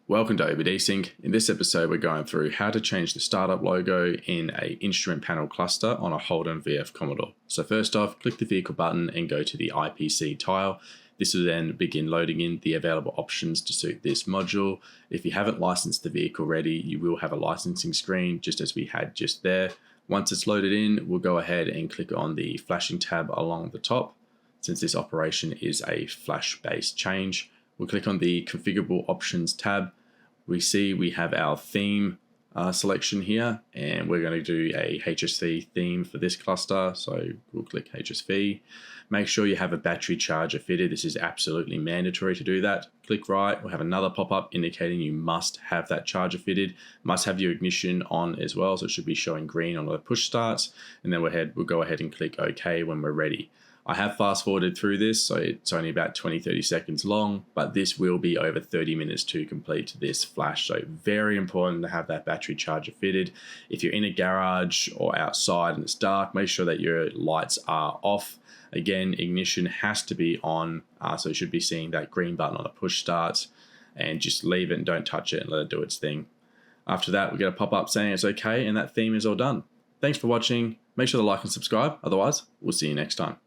Welcome to OBDsync. In this episode, we're going through how to change the startup logo in a Instrument Panel Cluster on a Holden VF Commodore. So first off, click the vehicle button and go to the IPC tile. This will then begin loading in the available options to suit this module. If you haven't licensed the vehicle ready, you will have a licensing screen just as we had just there. Once it's loaded in, we'll go ahead and click on the flashing tab along the top. Since this operation is a flash-based change, we'll click on the Configurable Options tab. We have our theme selection here, and we're going to do a HSV theme for this cluster. So we'll click HSV. Make sure you have a battery charger fitted. This is absolutely mandatory to do that. Click right. We'll have another pop-up indicating you must have that charger fitted. Must have your ignition on as well, so it should be showing green on the push starts. And then we'll go ahead and click OK when we're ready. I have fast forwarded through this, so it's only about 20-30 seconds long, but this will be over 30 minutes to complete this flash. So very important to have that battery charger fitted. If you're in a garage or outside and it's dark, make sure that your lights are off. Again, ignition has to be on, so you should be seeing that green button on the push start, and just leave it and don't touch it and let it do its thing. After that, we get a pop-up saying it's okay, and that theme is all done. Thanks for watching. Make sure to like and subscribe. Otherwise, we'll see you next time.